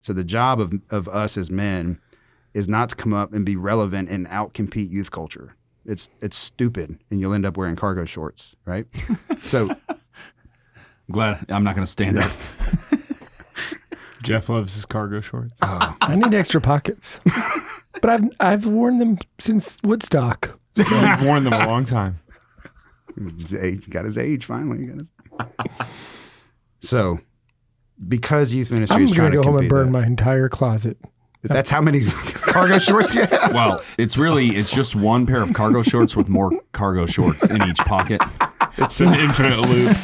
So the job of us as men is not to come up and be relevant and outcompete youth culture. It's stupid, and you'll end up wearing cargo shorts, right? So glad I'm not going to stand up. Jeff loves his cargo shorts. Oh. I need extra pockets, but I've worn them since Woodstock. So you've worn them a long time. He got his age finally. So, because youth ministry is trying to go home and compete burn my entire closet. That's how many cargo shorts you have? Well, it's just one pair of cargo shorts with more cargo shorts in each pocket. It's an infinite loop.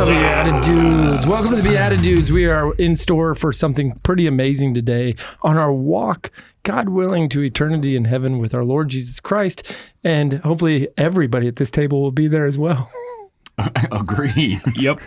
BeatiDudes. Welcome to the BeatiDudes. We are in store for something pretty amazing today on our walk, God willing, to eternity in heaven with our Lord Jesus Christ. And hopefully everybody at this table will be there as well. Agreed. Yep.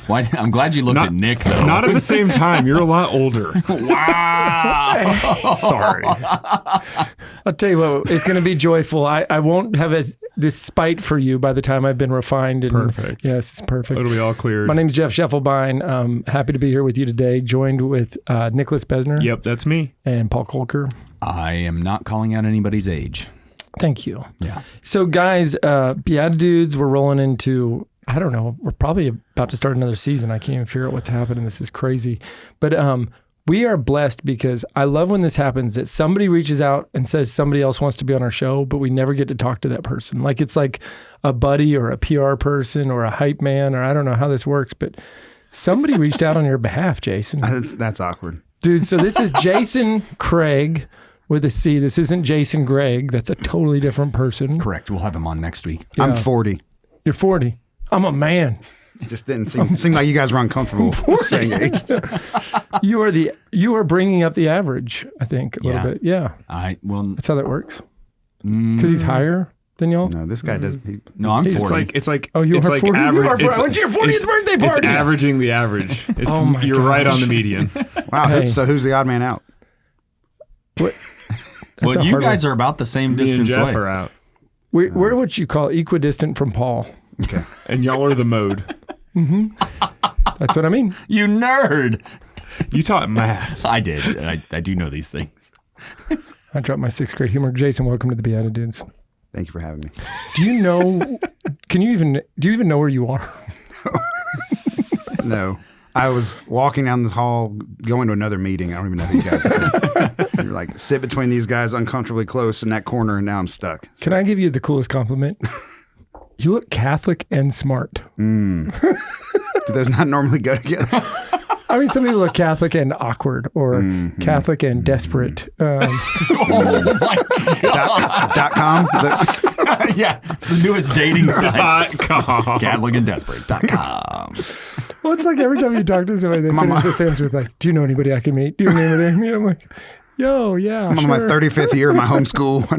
Why? I'm glad you looked at Nick, though. Not at the same time. You're a lot older. Wow. Sorry. I'll tell you what, it's going to be joyful. I won't have this spite for you by the time I've been refined. And, Perfect. Yes, it's perfect. It'll be all cleared. My name is Jeff Schiefelbein. Happy to be here with you today, joined with Nicholas Bezner. Yep, that's me. And Paul Kolker. I am not calling out anybody's age. Thank you. Yeah. So guys, BeatiDudes, we're rolling into, I don't know, we're probably about to start another season. I can't even figure out what's happening. This is crazy. But we are blessed because I love when this happens, that somebody reaches out and says somebody else wants to be on our show, but we never get to talk to that person. Like it's like a buddy or a PR person or a hype man, or I don't know how this works, but somebody reached out on your behalf, Jason. That's awkward. Dude, so this is Jason Craig with a C. This isn't Jason Gregg. That's a totally different person. Correct. We'll have him on next week. Yeah. I'm 40. You're 40. I'm a man. It just didn't seem like you guys were uncomfortable saying ages. You are bringing up the average, I think, a little bit. Yeah. That's how that works. Because he's higher than y'all? No, this guy does. No, I'm 40. It's like oh, you it's are like 40? average. I went to your 40th birthday party. It's averaging the average. You're right on the median. Wow. Hey. So who's the odd man out? What? Well, you guys are about the same Me and distance Jeff away. are out. We're what you call equidistant from Paul. Okay. And y'all are the mode. Mm-hmm. That's what I mean. You nerd. You taught math. I did. I do know these things. I dropped my 6th grade humor. Jason, welcome to the BeatiDudes. Thank you for having me. Do you know, do you even know where you are? No. I was walking down this hall, going to another meeting. I don't even know who you guys are. You're like, sit between these guys uncomfortably close in that corner, and now I'm stuck. So. Can I give you the coolest compliment? You look Catholic and smart. Do those not normally go together? I mean, some people look Catholic and awkward, or Catholic and desperate. Oh my God. .com? Is that... Yeah, it's the newest dating site. .com. CatholicandDesperate.com. Well, it's like every time you talk to somebody, they finish the sentence with like, do you know anybody I can meet? Do you know anybody I can meet? I'm like, yo, yeah, I'm on my 35th year of my homeschool. I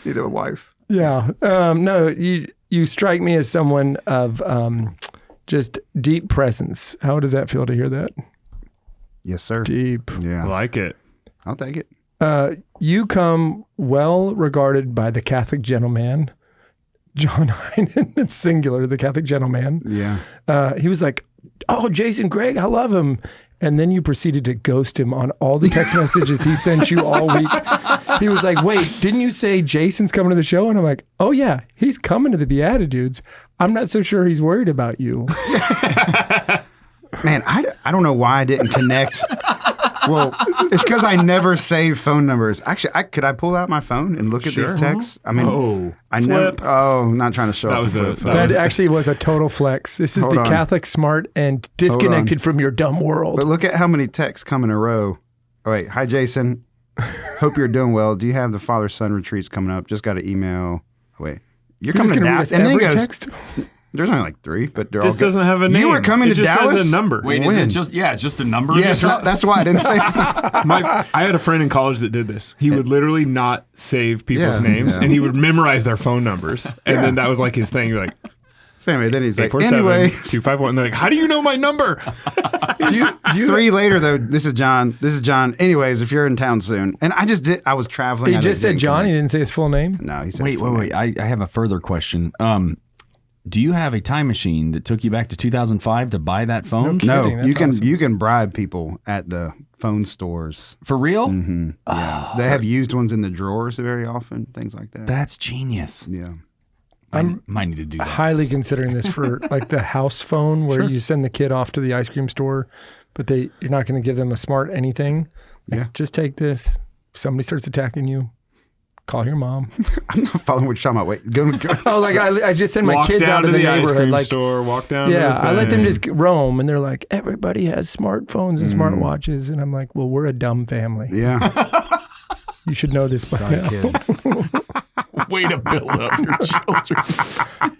need a wife. Yeah. No, you strike me as someone of just deep presence. How does that feel to hear that? Yes, sir. Deep. Yeah. I like it. I'll take it. You come well regarded by the Catholic gentleman, John Heinen. It's singular, the Catholic gentleman. Yeah. He was like, oh, Jason Gregg, I love him. And then you proceeded to ghost him on all the text messages he sent you all week. He was like, wait, didn't you say Jason's coming to the show? And I'm like, oh yeah, he's coming to the BeatiDudes. I'm not so sure he's worried about you. Man, I don't know why I didn't connect. Well, it's because I never save phone numbers. Actually, could I pull out my phone and look at these texts? I mean, I never. Oh, not trying to show up the flip phone. That actually was a total flex. This is the Catholic smart and disconnected from your dumb world. But look at how many texts come in a row. Oh, wait. Hi, Jason. Hope you're doing well. Do you have the father-son retreats coming up? Just got an email. You're coming to Dallas. And then he goes, text? There's only like 3, but they're all good. Doesn't have a name. You were coming to Dallas? It just says a number. Wait, is it just, it's just a number? Yeah, that's why I didn't say it. I had a friend in college that did this. He would literally not save people's names, and he would memorize their phone numbers. And then that was like his thing. You're like, So anyway, then he's like, 847-251. They're like, how do you know my number? Three later, though, this is John. Anyways, if you're in town soon. And I was traveling. He just said John. He didn't say his full name? No, he said Wait. I have a further question. Do you have a time machine that took you back to 2005 to buy that phone? No, you can bribe people at the phone stores. For real? Mm-hmm. Yeah. They have used ones in the drawers very often, things like that. That's genius. Yeah. I might need to do that. Highly considering this for like the house phone where you send the kid off to the ice cream store, but you're not going to give them a smart anything. Like, just take this. If somebody starts attacking you, call your mom. I'm not following what you're talking about. Wait, go. Oh, like I just send my kids out to the neighborhood. Ice cream like, store, walk down. Yeah, to the I let them just roam, and they're like, everybody has smartphones and smartwatches, and I'm like, well, we're a dumb family. Yeah. You should know this by now. Kid. Way to build up your children.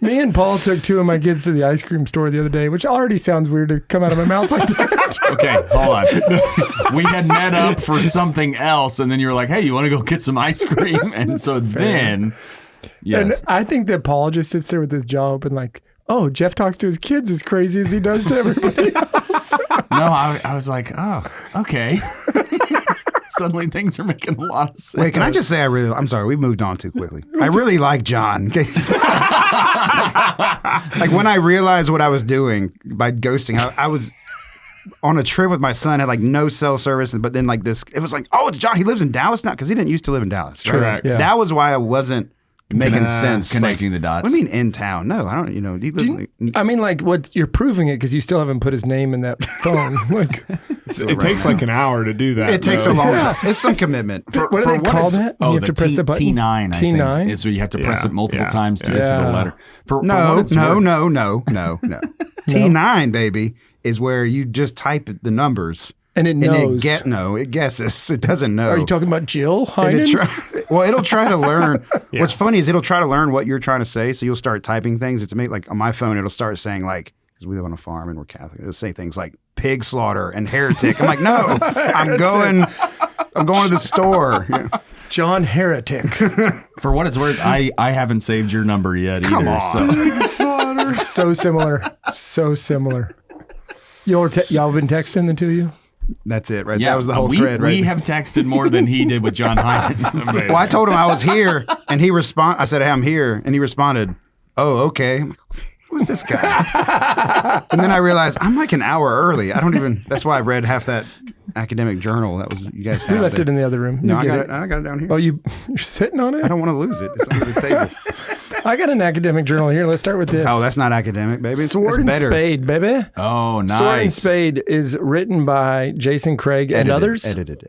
Me and Paul took two of my kids to the ice cream store the other day, which already sounds weird to come out of my mouth like that. Okay, hold on. We had met up for something else, and then you were like, hey, you want to go get some ice cream? And so then, yes. And I think that Paul just sits there with his jaw open like, oh, Jeff talks to his kids as crazy as he does to everybody else. No, I was like, oh, okay. Suddenly things are making a lot of sense. Wait, can I just say I'm sorry, we moved on too quickly. I really like John. Like when I realized what I was doing by ghosting, I was on a trip with my son, had like no cell service, but then like this, it was like, oh, it's John. He lives in Dallas now because he didn't used to live in Dallas. Right? Correct. Yeah. That was why I wasn't making sense. Connecting the dots. What do you mean in town? No, I don't, he lives I mean, like, what you're proving it because you still haven't put his name in that phone. Like, it takes like an hour to do that. It takes a long time. It's some commitment. what do they call that? Oh, You have to press the button? T9, I think, T9? is where you have to press it multiple times to get to the letter. No. T9, baby, is where you just type the numbers. And it knows. It guesses. It doesn't know. Are you talking about Jill And Heinen? it'll try to learn. What's funny is it'll try to learn what you're trying to say. So you'll start typing things. It's like on my phone, it'll start saying like, because we live on a farm and we're Catholic, it'll say things like pig slaughter and heretic. I'm like, no, I'm going to the store. Yeah. John Heretic. For what it's worth, I haven't saved your number yet Come either. on. So similar. So similar. Y'all been texting, the two of you? That's it, right? Yeah, that was the whole thread, right? We have texted more than he did with John Heinen. Well, I told him I was here, and I said, hey, I'm here, and he responded, oh, okay. I'm like, who's this guy? And then I realized I'm like an hour early. That's why I read half that academic journal. That was, you guys We left it in the other room. No, I got it down here. Oh, you're sitting on it? I don't want to lose it. It's under the table. I got an academic journal here. Let's start with this. Oh, that's not academic, baby. Sword and Spade, baby. Oh, nice. Sword and Spade is written by Jason Craig and others. Edited.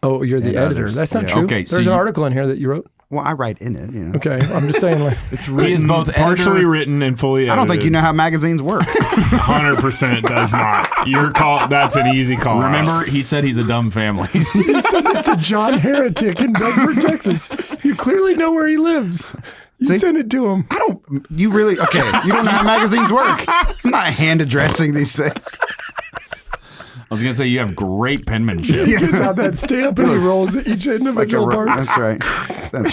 Oh, you're the editor. others. That's not Yeah. true. Okay, There's an article in here that you wrote. Well, I write in it, Okay, I'm just saying. Like, It's written, both partially editor- written and fully edited. I don't think you know how magazines work. 100% does not. Your call. That's an easy call. Remember, he said he's a dumb family. he sent this to John Heretic in Bedford, Texas. You clearly know where he lives. You sent it to him. You really, okay, you don't know how magazines work. I'm not hand addressing these things. I was going to say, you have great penmanship. He gets out that stamp and he rolls each individual part. That's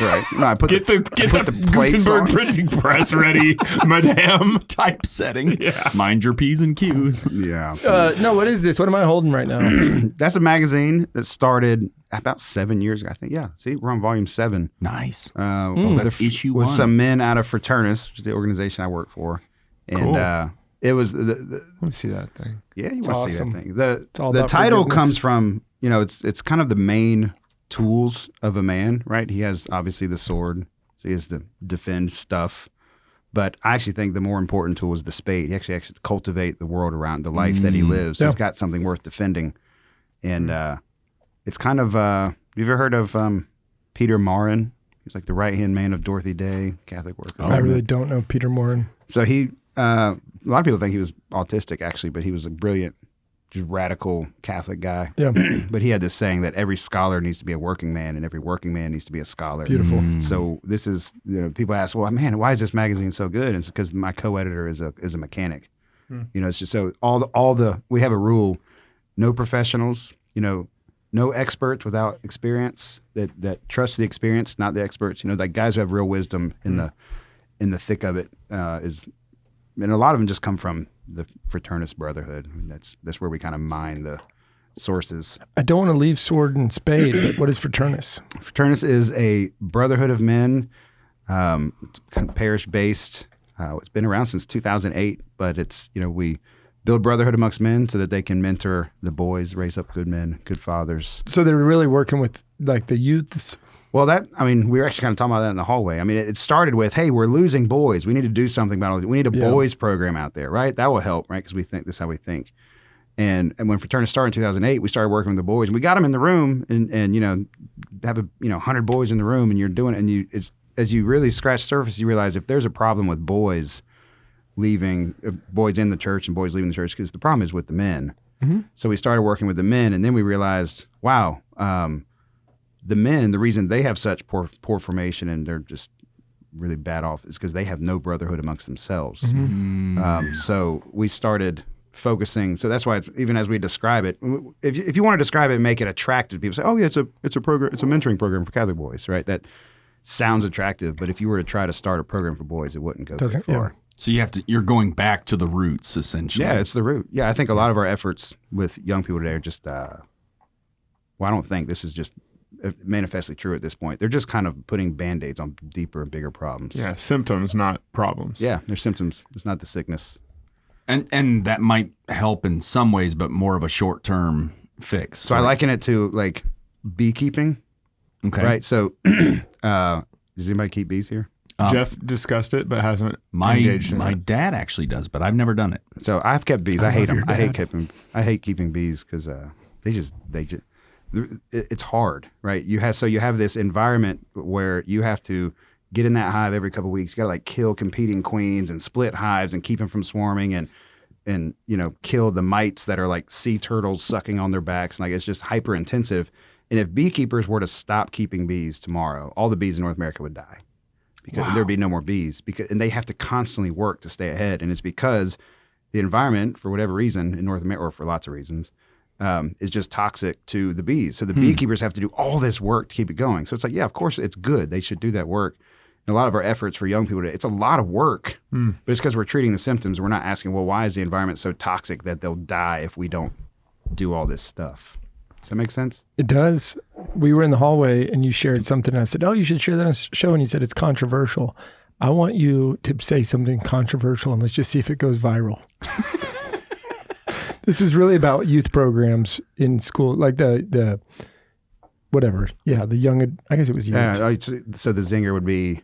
right. No, I put Get the plates Gutenberg on. printing press ready, madame. Typesetting. Yeah. Mind your P's and Q's. Yeah. No, what is this? What am I holding right now? That's a magazine that started about 7 years ago, I think. Yeah. See, we're on volume 7. Nice. That's issue with 1. some men out of Fraternus, which is the organization I work for. And Cool. it was Let me see that thing. yeah, you It's want to awesome. see that thing. all The about title forgiveness. comes from, it's kind of the main tools of a man, right? He has obviously the sword, so he has to defend stuff. But I actually think the more important tool is the spade. He actually has to cultivate the world around the life that he lives. So Yeah. he's got something worth defending. And it's kind of, have you ever heard of Peter Marin? He's like the right-hand man of Dorothy Day, Catholic worker. I really don't know Peter Morin. So he, a lot of people think he was autistic actually, but he was a brilliant, just radical Catholic guy. Yeah. But he had this saying that every scholar needs to be a working man and every working man needs to be a scholar. Beautiful. So this is, people ask, well, man, why is this magazine so good? And it's because my co-editor is a mechanic. It's just so we have a rule, no professionals, no experts without experience that trust the experience, not the experts. Like guys who have real wisdom in the thick of it is and a lot of them just come from the Fraternus brotherhood. That's where we kind of mine the sources. I don't want to leave Sword and Spade, but what is Fraternus? Fraternus is a brotherhood of men. It's kind of parish-based. It's been around since 2008, but it's, we build brotherhood amongst men so that they can mentor the boys, raise up good men, good fathers. So they're really working with like the youths? Well, we were actually kind of talking about that in the hallway. I mean, it started with, hey, we're losing boys. We need to do something about it. We need a boys program out there, right? That will help, right? Because we think this is how we think. And when Fraternus started in 2008, we started working with the boys. And we got them in the room and have 100 boys in the room, and you're doing it. And as you really scratch the surface, you realize if there's a problem with boys leaving, boys in the church and boys leaving the church, because the problem is with the men. Mm-hmm. So we started working with the men, and then we realized, wow, the men, the reason they have such poor formation and they're just really bad off is because they have no brotherhood amongst themselves. Mm-hmm. So we started focusing. So that's why it's, even as we describe it, if you want to describe it and make it attractive, people say, oh yeah, it's a program, it's a mentoring program for Catholic boys, right? That sounds attractive, but if you were to try to start a program for boys, it wouldn't go very far. Yeah. So you're going back to the roots, essentially. Yeah, it's the root. Yeah, I think a lot of our efforts with young people today are just, I don't think this is just manifestly true at this point. They're just kind of putting Band-Aids on deeper and bigger problems. Yeah, symptoms, not problems. Yeah, they're symptoms. It's not the sickness. And that might help in some ways, but more of a short-term fix. So I liken it to like beekeeping. Okay. Right. So does anybody keep bees here? Jeff discussed it, but hasn't engaged in it. My dad actually does, but I've never done it. So I've kept bees. I hate them. I hate keeping bees because they just it's hard, right? You have this environment where you have to get in that hive every couple of weeks. You got to like kill competing queens and split hives and keep them from swarming and kill the mites that are like sea turtles sucking on their backs. Like it's just hyper intensive. And if beekeepers were to stop keeping bees tomorrow, all the bees in North America would die. Because there'd be no more bees, and they have to constantly work to stay ahead. And it's because the environment, for whatever reason, in North America, or for lots of reasons, is just toxic to the bees. So the beekeepers have to do all this work to keep it going. So it's like, yeah, of course it's good. They should do that work. And a lot of our efforts for young people today, it's a lot of work, but it's because we're treating the symptoms. We're not asking, well, why is the environment so toxic that they'll die if we don't do all this stuff? Does that make sense? It does. We were in the hallway and you shared something. And I said, oh, you should share that on a show. And you said, it's controversial. I want you to say something controversial and let's just see if it goes viral. This is really about youth programs in school, like the whatever. Yeah, the young, I guess it was youth. Yeah, so the zinger would be...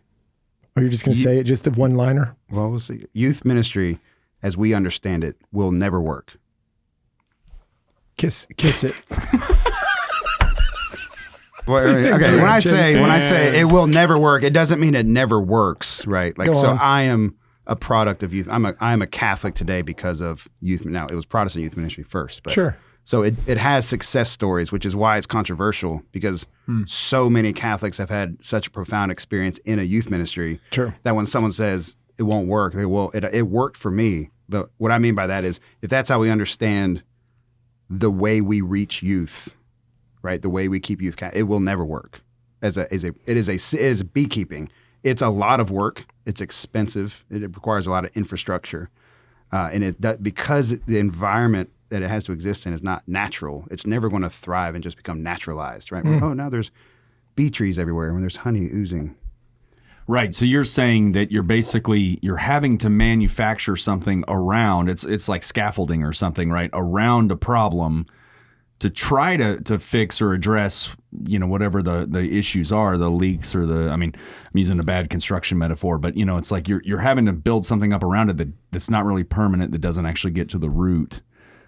Are you just going to say it, just a one-liner? Well, we'll see. Youth ministry, as we understand it, will never work. Kiss it. Well, okay, when I say it will never work, it doesn't mean it never works, right? Like, so I am a product of youth. I'm a Catholic today because of youth. Now, it was Protestant youth ministry first, but sure. So it has success stories, which is why it's controversial, because so many Catholics have had such a profound experience in a youth ministry that when someone says it won't work, they will. It worked for me. But what I mean by that is, if that's how we understand the way we reach youth, right? The way we keep youth, it will never work. It is beekeeping. It's a lot of work. It's expensive. It requires a lot of infrastructure, because the environment that it has to exist in is not natural. It's never going to thrive and just become naturalized, right? Oh, now there's bee trees everywhere when there's honey oozing. Right. So you're saying that you're having to manufacture something around, it's like scaffolding or something, right? Around a problem to try to fix or address, whatever the issues are, the leaks or I'm using a bad construction metaphor, but it's like you're having to build something up around it that's not really permanent, that doesn't actually get to the root.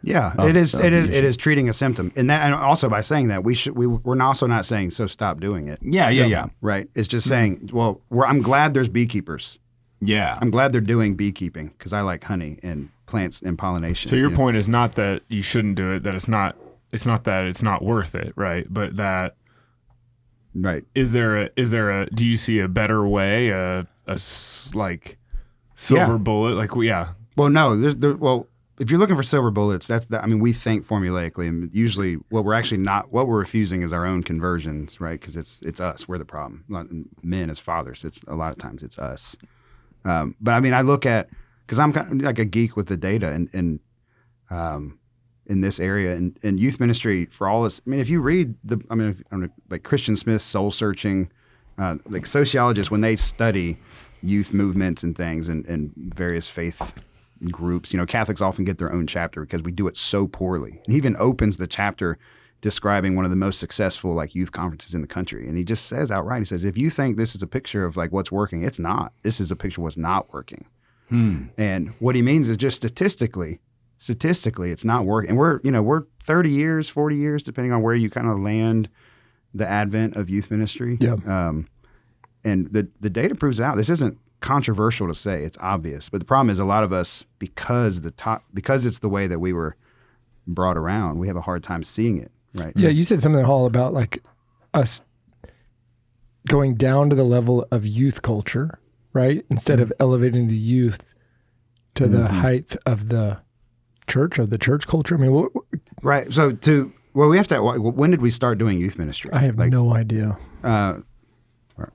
Yeah, it is treating a symptom, and also by saying that we're also not saying so stop doing it. Yeah. Right. It's just saying, well, I'm glad there's beekeepers. Yeah, I'm glad they're doing beekeeping because I like honey and plants and pollination. So your point is not that you shouldn't do it. That it's not that it's not worth it, right? But that. Right. Is there a? Do you see a better way? A like silver bullet? Like yeah. Well, no. If you're looking for silver bullets, we think formulaically, and usually what we're refusing is our own conversions, right? Because it's us, we're the problem. Not men as fathers, a lot of times it's us. But I look at because I'm kind of like a geek with the data and in this area and youth ministry for all this. I mean, if you read like Christian Smith's Soul Searching, like sociologists, when they study youth movements and things and various faith groups, Catholics often get their own chapter because we do it so poorly. And he even opens the chapter describing one of the most successful like youth conferences in the country. And he just says outright, he says, if you think this is a picture of like what's working, it's not. This is a picture of what's not working. And what he means is just statistically, it's not working. And we're 30 years, 40 years, depending on where you kind of land the advent of youth ministry. Yeah. And the data proves it out. This isn't controversial to say, it's obvious. But the problem is a lot of us, because it's the way that we were brought around, we have a hard time seeing it. Right. Yeah, you said something, Hall, about like us going down to the level of youth culture, right? Instead of elevating the youth to the height of the church culture. I mean, right. So we have to. When did we start doing youth ministry? I have no idea. Are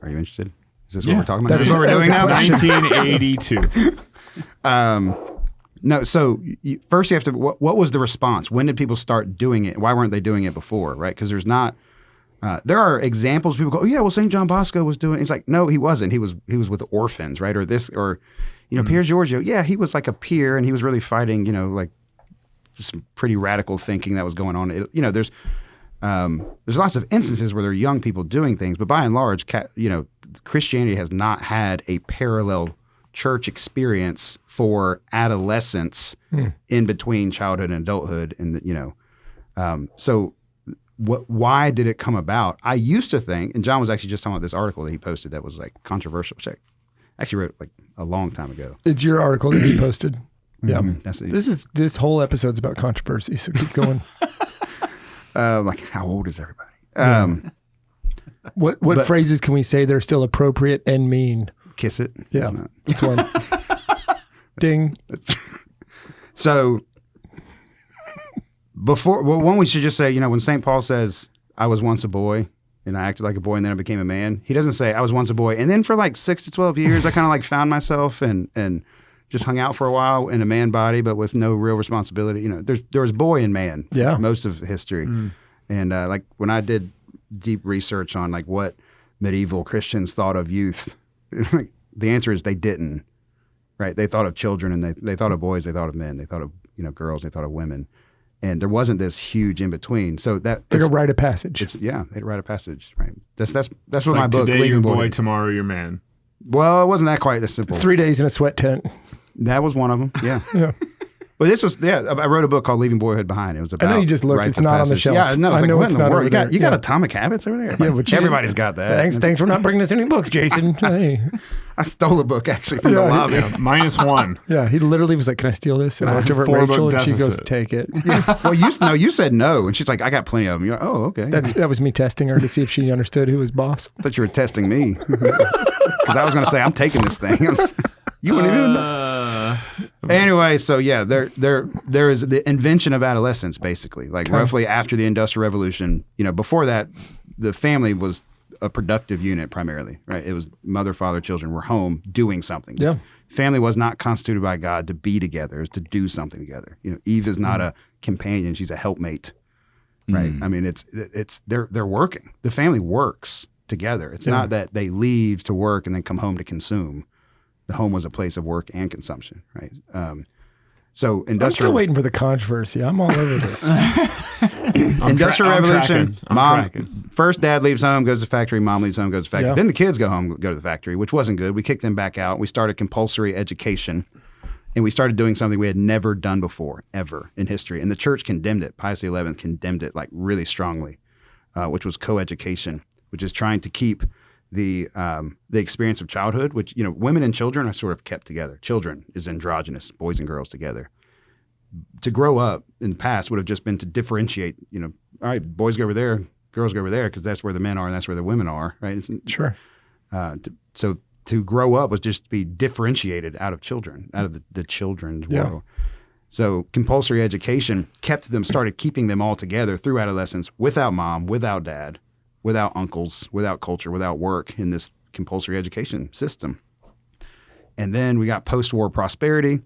you interested? Is this what we're talking about? That's what we're doing now. 1982. No, so first you have to, what was the response? When did people start doing it? Why weren't they doing it before, right? Because there's not, there are examples, people go, oh yeah, well, St. John Bosco was doing it. It's like, no, he wasn't. He was with orphans, right? Or Pier Giorgio, yeah, he was like a peer and he was really fighting, like some pretty radical thinking that was going on. There's lots of instances where there are young people doing things, but by and large, Christianity has not had a parallel church experience for adolescence in between childhood and adulthood. And, so why did it come about? I used to think, and John was actually just talking about this article that he posted that was like controversial, which I actually wrote like a long time ago. It's your article that he posted. Yeah. Mm-hmm. This whole episode's about controversy, so keep going. Like how old is everybody? What phrases can we say that are still appropriate and mean? Kiss it. Yeah, that's one. Ding. So one we should just say, when St. Paul says, I was once a boy and I acted like a boy and then I became a man, he doesn't say I was once a boy and then for like 6 to 12 years I kind of like found myself and just hung out for a while in a man body, but with no real responsibility. There was boy and man for most of history. And like when I did deep research on like what medieval Christians thought of youth, the answer is they didn't, right? They thought of children and they thought of boys, they thought of men, they thought of girls, they thought of women, and there wasn't this huge in between. So that it's like a rite of passage. They'd write a passage, right? That's what like my book. Today you're boy, tomorrow you're man. Well, it wasn't that quite as simple. 3 days in a sweat tent. That was one of them. Yeah. Yeah. Well, this was I wrote a book called Leaving Boyhood Behind. It was about. I know you just looked. It's not on the shelf. Yeah, no, I know it's not over there. You got Atomic Habits over there. Yeah, but everybody's got that. Thanks for not bringing us any books, Jason. Hey. I stole a book actually from the lobby. -1. Yeah, he literally was like, "Can I steal this?" And I looked over at Rachel, and she goes, "Take it." Yeah. Well, you said no, and she's like, "I got plenty of them." You're like, "Oh, okay." That was me testing her to see if she understood who was boss. I thought you were testing me because I was going to say I'm taking this thing. You wouldn't even know. Anyway, so yeah, there is the invention of adolescence, basically. Like roughly after the Industrial Revolution, before that, the family was a productive unit primarily, right? It was mother, father, children were home doing something. Yeah. Family was not constituted by God to be together, it was to do something together. Eve is not a companion, she's a helpmate, right? I mean, they're working. The family works together. It's not that they leave to work and then come home to consume. The home was a place of work and consumption, right? So industrial. I'm still waiting for the controversy. I'm all over this. Industrial Revolution. First dad leaves home, goes to the factory. Mom leaves home, goes to the factory. Yeah. Then the kids go home, go to the factory, which wasn't good. We kicked them back out. We started compulsory education, and we started doing something we had never done before, ever in history. And the church condemned it. Pius XI condemned it like really strongly, which was coeducation, which is trying to keep the experience of childhood, which, women and children are sort of kept together. Children is androgynous, boys and girls together. To grow up in the past would have just been to differentiate, all right, boys go over there, girls go over there, because that's where the men are and that's where the women are, right? Sure. So to grow up was just to be differentiated out of children, out of the children's world. So compulsory education started keeping them all together through adolescence without mom, without dad, without uncles, without culture, without work in this compulsory education system. And then we got post-war prosperity,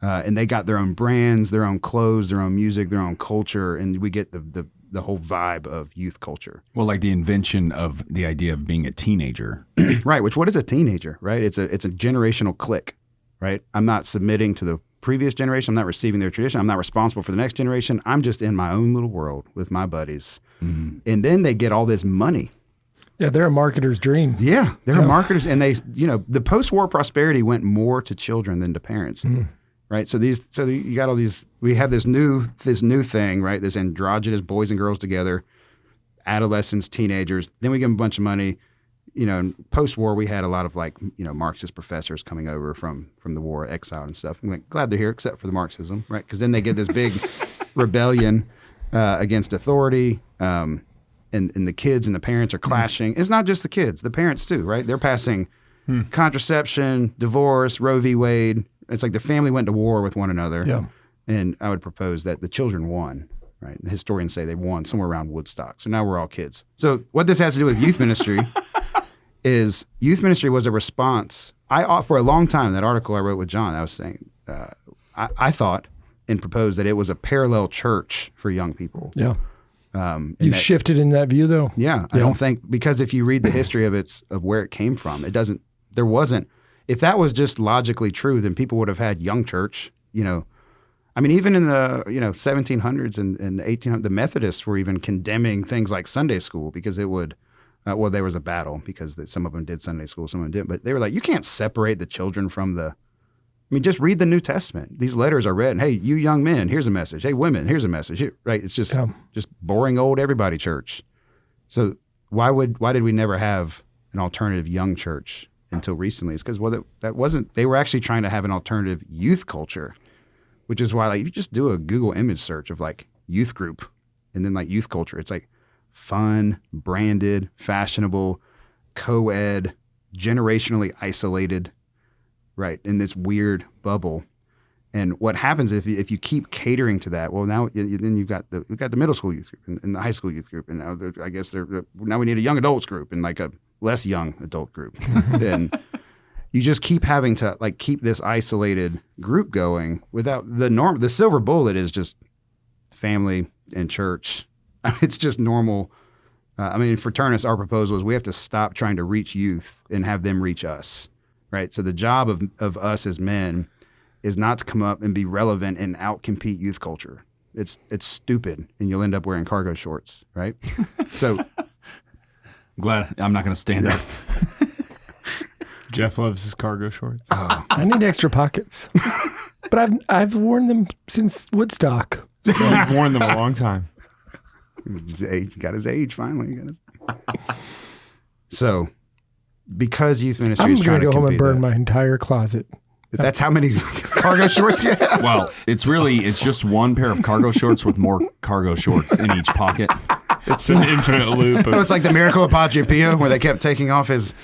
and they got their own brands, their own clothes, their own music, their own culture, and we get the whole vibe of youth culture. Well, like the invention of the idea of being a teenager. Right, which what is a teenager, right? It's a generational clique, right? I'm not submitting to the previous generation. I'm not receiving their tradition. I'm not responsible for the next generation. I'm just in my own little world with my buddies. Mm-hmm. And then they get all this money. Yeah, they're a marketer's dream. Yeah, they're marketers. And they, the post-war prosperity went more to children than to parents. Mm. Right. So you got all these, we have this new thing, right? This androgynous boys and girls together, adolescents, teenagers. Then we give them a bunch of money. Post-war, we had a lot of Marxist professors coming over from the war, exiled and stuff. I'm like, glad they're here, except for the Marxism, right? Because then they get this big rebellion against authority, and the kids and the parents are clashing. It's not just the kids, the parents too, right? They're passing contraception, divorce, Roe v. Wade. It's like the family went to war with one another. Yeah. And I would propose that the children won, right? The historians say they won somewhere around Woodstock. So now we're all kids. So what this has to do with youth ministry is youth ministry was a response. For a long time, that article I wrote with John, I was saying, I thought and proposed that it was a parallel church for young people. Yeah. You've shifted in that view, though? Yeah. I don't think, because if you read the history of where it came from, there wasn't, if that was just logically true, then people would have had young church, I mean, even in the 1700s and 1800s, the Methodists were even condemning things like Sunday school because it would, there was a battle because some of them did Sunday school, some of them didn't. But they were like, you can't separate the children from just read the New Testament. These letters are read. Hey, you young men, here's a message. Hey, women, here's a message. Right? It's just boring old everybody church. So why did we never have an alternative young church until recently? It's because that wasn't. They were actually trying to have an alternative youth culture. Which is why, if you just do a Google image search of youth group and then youth culture, it's fun, branded, fashionable, co-ed, generationally isolated, right, in this weird bubble. And what happens if you keep catering to that? Well, now then we've got the middle school youth group and the high school youth group, and now I guess now we need a young adults group and a less young adult group, and you just keep having to keep this isolated group going without the norm. The silver bullet is just family and church. It's just normal. Fraternus, our proposal is we have to stop trying to reach youth and have them reach us, right? So the job of us as men is not to come up and be relevant and outcompete youth culture. It's stupid, and you'll end up wearing cargo shorts, right? So I'm glad I'm not going to stand up. Jeff loves his cargo shorts. Oh. I need extra pockets, but I've worn them since Woodstock. So I've worn them a long time. He got his age finally. So, because youth ministry is trying to go home and burn my entire closet. That's how many cargo shorts you have? Well, it's just one pair of cargo shorts with more cargo shorts in each pocket. It's an infinite loop. It's like the miracle of Padre Pio, where they kept taking off his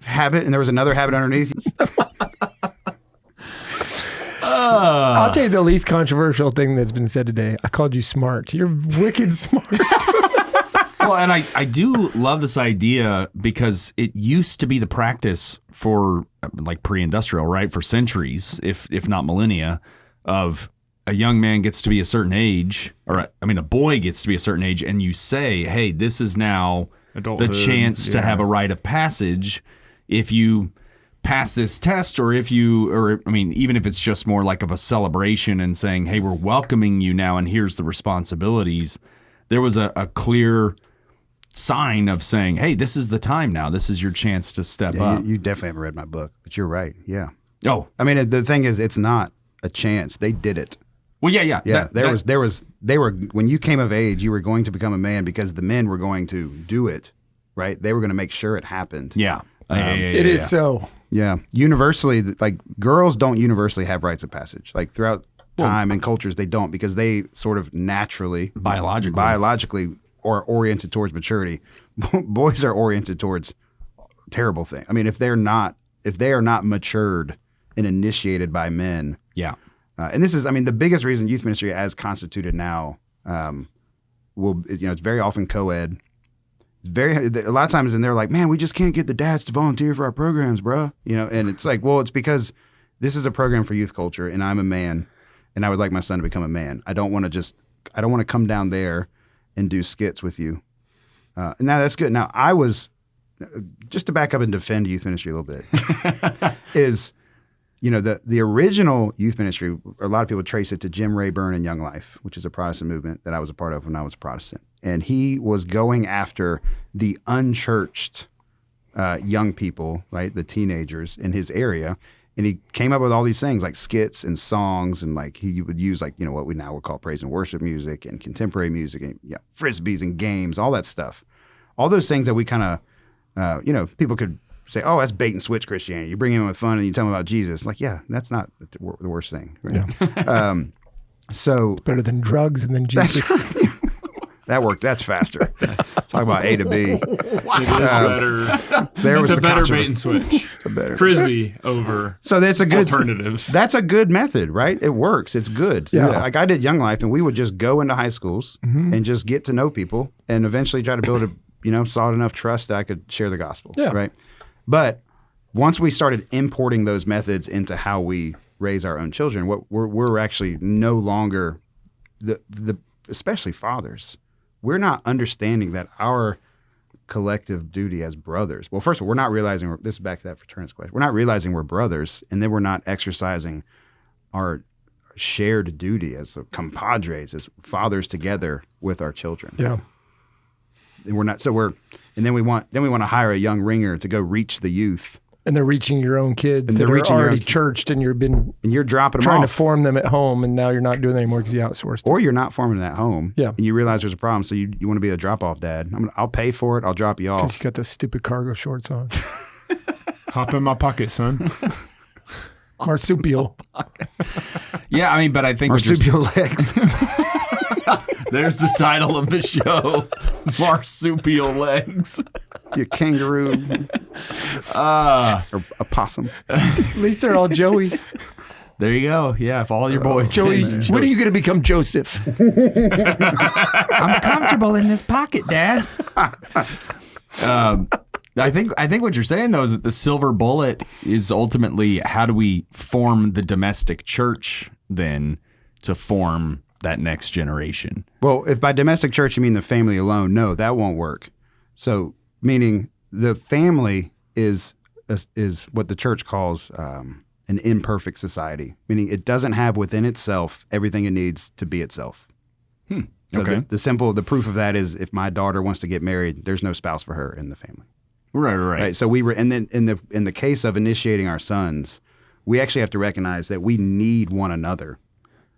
habit, and there was another habit underneath. I'll tell you the least controversial thing that's been said today. I called you smart. You're wicked smart. Well, and I do love this idea because it used to be the practice for pre-industrial, right? For centuries, if not millennia, of a young man gets to be a certain age, or a boy gets to be a certain age, and you say, hey, this is now adulthood, the chance to have a rite of passage. If you pass this test, or even if it's just more of a celebration and saying, hey, we're welcoming you now, and here's the responsibilities. There was a clear sign of saying, hey, this is the time now. This is your chance to step up. You definitely haven't read my book, but you're right. Yeah. Oh. The thing is, it's not a chance. They did it. Well, yeah. They were when you came of age, you were going to become a man because the men were going to do it, right? They were going to make sure it happened. Yeah. It is so. Yeah. Universally, girls don't universally have rites of passage. Throughout time and cultures, they don't, because they sort of naturally, biologically are oriented towards maturity. Boys are oriented towards terrible things. If they are not matured and initiated by men. Yeah. And this is, the biggest reason youth ministry as constituted now, it's very often co-ed. a lot of times, and they're like, man, we just can't get the dads to volunteer for our programs, bro. You know, and it's like, well, it's because this is a program for youth culture, and I'm a man, and I would like my son to become a man. I don't want to come down there and do skits with you. And now that's good. Now I was, just to back up and defend youth ministry a little bit, is, you know, the original youth ministry, a lot of people trace it to Jim Rayburn and Young Life, which is a Protestant movement that I was a part of when I was a Protestant. And he was going after the unchurched young people, right, the teenagers in his area. And he came up with all these things like skits and songs, and like he would use like, you know, what we now would call praise and worship music and contemporary music and frisbees and games, all that stuff. All those things that we kind of, you know, people could say, oh, that's bait and switch Christianity. You bring him with fun and you tell him about Jesus. Like, yeah, that's not the worst thing. Right? Yeah. So it's better than drugs and then Jesus. That worked. That's faster. Talk about A to B. Wow. It is better. There was a better bait and switch. It's a better frisbee over. So that's a good alternatives. That's a good method, right? It works. It's good. So like I did Young Life, and we would just go into high schools and just get to know people, and eventually try to build a solid enough trust that I could share the gospel. Yeah. Right. But once we started importing those methods into how we raise our own children, what we're actually no longer the especially fathers. We're not understanding that our collective duty as brothers. Well, first of all, we're not realizing, this is back to that Fraternus question, we're not realizing we're brothers, and then we're not exercising our shared duty as compadres, as fathers together with our children. Yeah. And we're not, and then we want to hire a young ringer to go reach the youth. And they're reaching your own kids that are already churched, and you're dropping them trying off. to form them at home, and now you're not doing it anymore because you outsourced. Or you're not forming it at home. Yeah. And you realize there's a problem, so you want to be a drop-off dad. I'll pay for it. I'll drop you off. Because you got those stupid cargo shorts on. Hop in my pocket, son. Marsupial. Yeah, I mean, but I think marsupial legs. There's the title of the show. Marsupial legs. You kangaroo. Or a possum. At least they're all Joey. There you go. Yeah, if all your boys. Joey, when are you going to become Joseph? I'm comfortable in this pocket, Dad. I think what you're saying, though, is that the silver bullet is ultimately how do we form the domestic church then to form that next generation? Well, if by domestic church you mean the family alone, no, that won't work. So, meaning the family is what the church calls an imperfect society, meaning it doesn't have within itself everything it needs to be itself. So Okay. The proof of that is if my daughter wants to get married, there's no spouse for her in the family. Right. So we were, and then in the case of initiating our sons, we actually have to recognize that we need one another.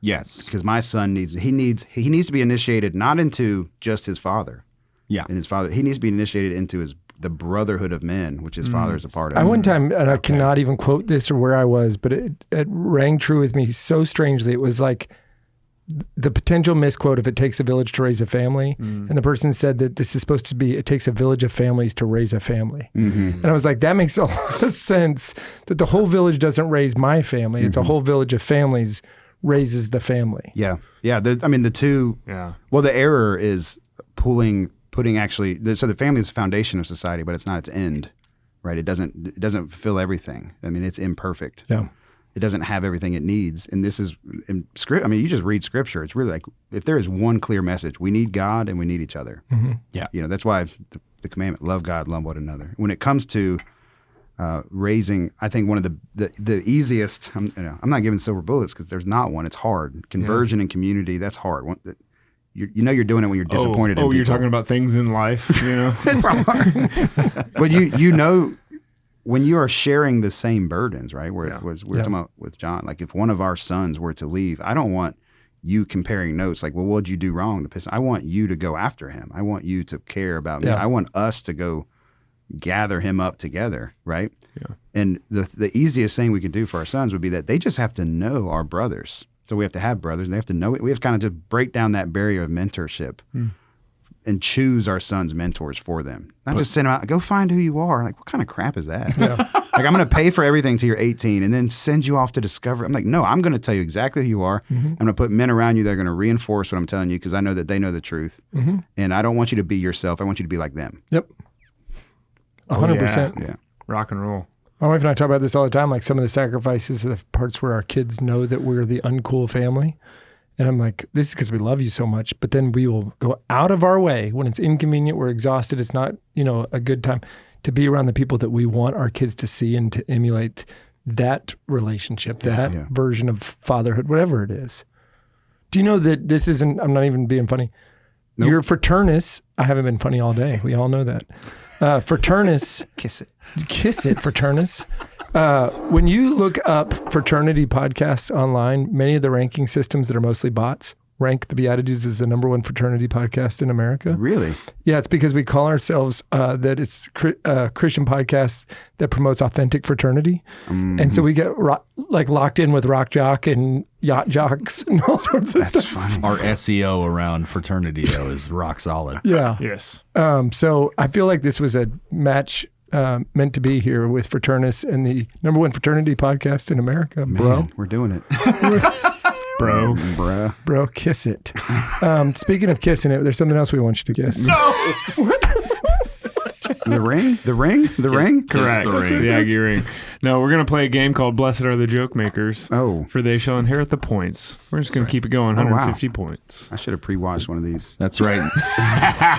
Yes. Because my son needs to be initiated not into just his father. Yeah. And his father, he needs to be initiated into the brotherhood of men, which his father is a part of. I one time, and I cannot even quote this or where I was, but it rang true with me so strangely. It was like the potential misquote of "it takes a village to raise a family," and the person said that this is supposed to be "it takes a village of families to raise a family." And I was like, that makes a lot of sense. That the whole village doesn't raise my family; it's a whole village of families raises the family. Yeah. The two. Yeah. Well, the error is putting actually. So the family is the foundation of society, but it's not its end, right? It doesn't fulfill everything. I mean, it's imperfect. Yeah. It doesn't have everything it needs. And this is in script. I mean, you just read scripture. It's really like, if there is one clear message, we need God and we need each other. Yeah. That's why the commandment, love God, love one another. When it comes to raising, I think one of the easiest, I'm not giving silver bullets because there's not one. It's hard. Conversion and community, that's hard. You're doing it when you're disappointed in people. You're talking about things in life, It's hard. But when you are sharing the same burdens, right? We're talking about with John. Like if one of our sons were to leave, I don't want you comparing notes. Like, well, what'd you do wrong to piss? I want you to go after him. I want you to care about me. I want us to go gather him up together, right? Yeah. And the easiest thing we could do for our sons would be that they just have to know our brothers. So we have to have brothers, and they have to know it. We have to kind of just break down that barrier of mentorship. And choose our sons' mentors for them. Not just send them out, go find who you are. Like, what kind of crap is that? Like, I'm going to pay for everything till you're 18 and then send you off to discover. I'm like, no, I'm going to tell you exactly who you are. I'm going to put men around you that are going to reinforce what I'm telling you because I know that they know the truth. And I don't want you to be yourself. I want you to be like them. Yep. 100%. Yeah. Rock and roll. My wife and I talk about this all the time. Like some of the sacrifices are the parts where our kids know that we're the uncool family. And I'm like, this is because we love you so much. But then we will go out of our way when it's inconvenient, we're exhausted, it's not, a good time to be around the people that we want our kids to see and to emulate that relationship, that version of fatherhood, whatever it is. Do you know that this isn't, I'm not even being funny. Nope. Your Fraternus, I haven't been funny all day. We all know that. Fraternus. Kiss it, Fraternus. When you look up fraternity podcasts online, many of the ranking systems that are mostly bots rank the BeatiDudes as the number one fraternity podcast in America. Really? Yeah, it's because we call ourselves that it's a Christian podcast that promotes authentic fraternity. And so we get locked in with rock jock and yacht jocks and all sorts of stuff. That's funny. Our SEO around fraternity, though, is rock solid. Yeah. Yes. So I feel like this was a match meant to be here with Fraternus and the number one fraternity podcast in America, bro. Man, we're doing it. Bro, kiss it. Speaking of kissing it, there's something else we want you to kiss. No! The ring? Correct. The Aggie ring. No, we're going to play a game called Blessed Are the Joke Makers. Oh. For they shall inherit the points. We're just going to keep it going, 150 points. I should have pre-watched one of these. That's right. You don't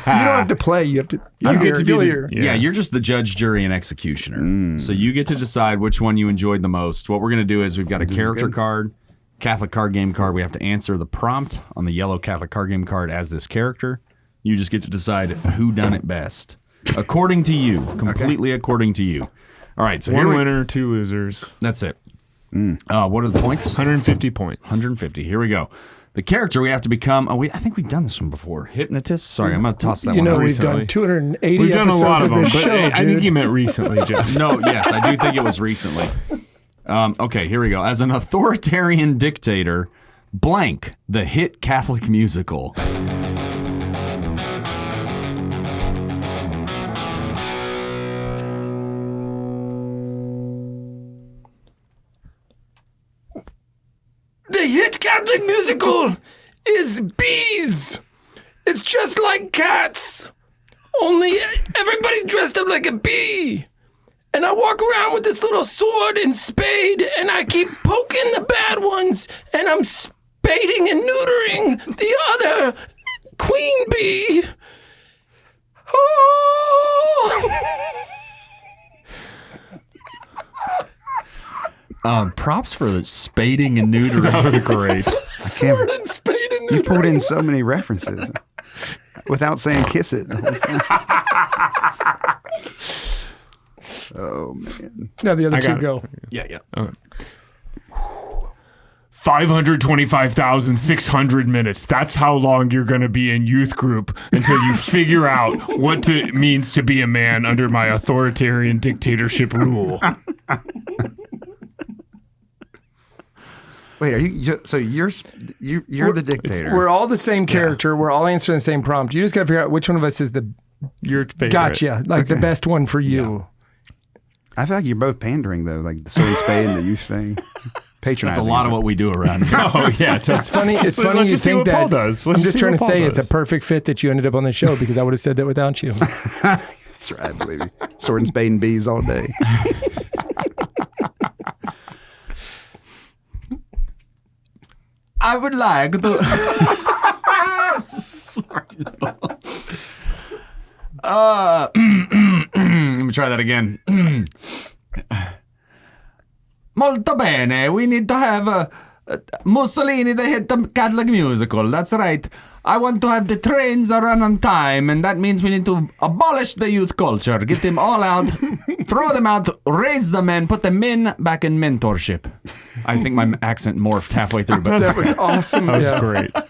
have to play. You have to. You're just the judge, jury, and executioner. So you get to decide which one you enjoyed the most. What we're going to do is we've got a character card, Catholic card game card. We have to answer the prompt on the yellow Catholic card game card as this character. You just get to decide who done it best. According to you. Completely according to you. All right. So one winner, two losers. That's it. What are the points? 150 points. 150. Here we go. The character we have to become. I think we've done this one before. Hypnotist. Sorry, I'm going to toss that one out. We've done 280 We've done episodes a lot of them, this but show, I think you meant recently, Jeff. No, yes, I do think it was recently. Okay, here we go. As an authoritarian dictator, blank the hit Catholic musical. The hit Catholic musical is Bees. It's just like Cats, only everybody's dressed up like a bee. And I walk around with this little sword and spade, and I keep poking the bad ones, and I'm spading and neutering the other queen bee. Oh! Props for the spading and neutering. That was great. Sword and spade and neutering. You pulled in so many references without saying kiss it. Oh, man. Now the other two go. Yeah. Okay. 525,600 minutes. That's how long you're going to be in youth group until you figure out what it means to be a man under my authoritarian dictatorship rule. Wait, are you? So you're the dictator. We're all the same character. Yeah. We're all answering the same prompt. You just got to figure out which one of us is your favorite. Gotcha. Like the best one for you. Yeah. I feel like you're both pandering though, like the sword and spade and the youth thing. Patronizing. That's a lot of what we do around here. Oh yeah, it's funny. It's funny you think that. Paul does. I'm just trying to say it's a perfect fit that you ended up on the show because I would have said that without you. That's right, I believe you. Sword and spade and bees all day. I would like to. Sorry. Let me try that again. Molto bene. We need to have Mussolini, the hit the Catholic musical. That's right. I want to have the trains run on time, and that means we need to abolish the youth culture, get them all out, throw them out, raise the men, put the men back in mentorship. I think my accent morphed halfway through, but that was awesome. That was great. All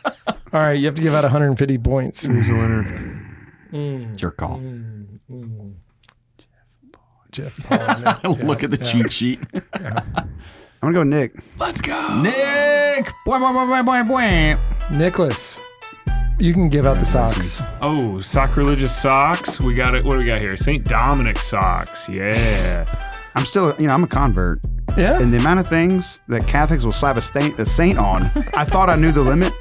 right, you have to give out 150 points. Who's the winner? It's your call. Jeff Paul. Look at the cheat sheet. I'm gonna go Nick. Let's go. Nick. Nicholas. You can give out the socks. Oh, sacrilegious socks. We got it. What do we got here? St. Dominic socks. Yeah. I'm still, I'm a convert. Yeah. And the amount of things that Catholics will slap a saint on, I thought I knew the limit.